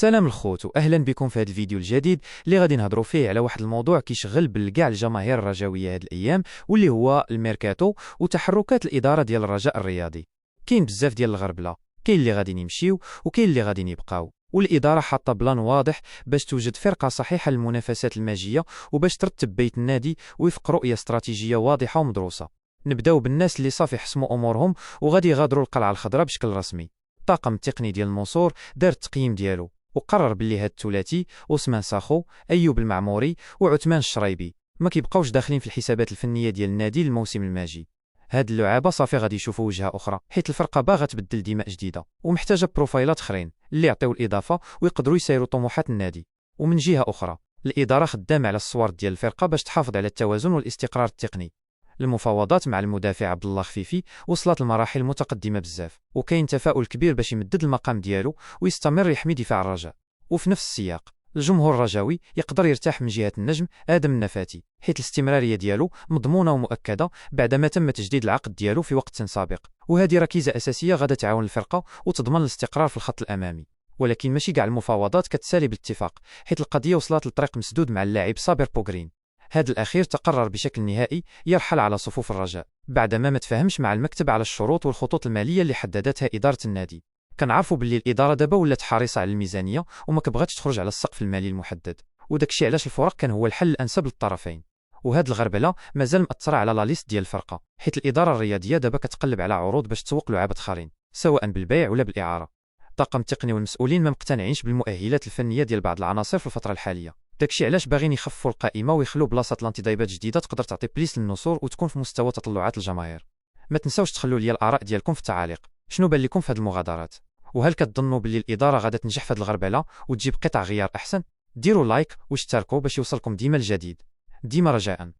سلام الخوت واهلا بكم في هذا الفيديو الجديد اللي غادي نهضروا فيه على واحد الموضوع كيشغل بالكاع الجماهير الرجاويه هاد الايام، واللي هو الميركاتو وتحركات الاداره ديال الرجاء الرياضي. كاين بزاف ديال الغربله، كاين اللي غادي يمشيو وكاين اللي غادي يبقاو، والاداره حاطه بلان واضح باش توجد فرقه صحيحه للمنافسات الماجيه وباش ترتب بيت النادي وفق رؤيه استراتيجيه واضحه ومدروسه. نبداو بالناس اللي صافي حسموا امورهم وغادي يغادروا القلعه الخضراء بشكل رسمي. الطاقم التقني ديال النصور دار التقييم ديالو وقرر باللي هاد الثلاثي عثمان ساخو، ايوب المعموري وعثمان الشرايبي ما كيبقاوش داخلين في الحسابات الفنيه ديال النادي للموسم الماجي. هاد اللعابه صافي غادي يشوفوا وجهه اخرى، حيت الفرقه باغا تبدل دماء جديده ومحتاجه بروفايلات اخرين اللي يعطيو الاضافه ويقدروا يسيروا طموحات النادي. ومن جهه اخرى الاداره خدامه على الصور ديال الفرقه باش تحافظ على التوازن والاستقرار التقني. المفاوضات مع المدافع عبد الله خفيفي وصلت لمراحل متقدمه بزاف، وكاين تفاؤل كبير باش يمدد المقام ديالو ويستمر يحمي دفاع الرجاء. وفي نفس السياق الجمهور الرجاوي يقدر يرتاح من جهه النجم ادم النفاتي، حيت الاستمراريه ديالو مضمونه ومؤكده بعدما تم تجديد العقد ديالو في وقت سابق، وهذه ركيزه اساسيه غادا تعاون الفرقه وتضمن الاستقرار في الخط الامامي. ولكن ماشي كاع المفاوضات كتسالي بالاتفاق، حيت القضيه وصلت لطريق مسدود مع اللاعب صابر بوغرين. هذا الأخير تقرر بشكل نهائي يرحل على صفوف الرجاء بعدما ما تفاهمش مع المكتب على الشروط والخطوط المالية اللي حددتها إدارة النادي. كنعرفوا باللي الإدارة دابا ولات حريصة على الميزانية وما كبغاتش تخرج على السقف المالي المحدد، وداكشي علاش الفرق كان هو الحل الأنسب للطرفين. وهاد الغربله مازال مأثرة على لا ليست ديال الفرقة، حيت الإدارة الرياضية دابا كتقلب على عروض باش تسوق لعابة آخرين سواء بالبيع ولا بالإعارة. الطاقم التقني والمسؤولين ما مقتنعينش بالمؤهلات الفنية ديال بعض العناصر في الفترة الحالية، داكشي علاش باغيين يخفوا القائمه ويخلوا بلاصه لانتدابات جديده تقدر تعطي بليس للنصور وتكون في مستوى تطلعات الجماهير. ما تنساوش تخلوا لي الاراء ديالكم في التعاليق، شنو بان لكم في هذه المغادرات؟ وهل كتظنوا باللي الاداره غادا تنجح في هذه الغربله وتجيب قطع غيار احسن؟ ديروا لايك واشتركوا باش يوصلكم ديما الجديد، ديما رجاء.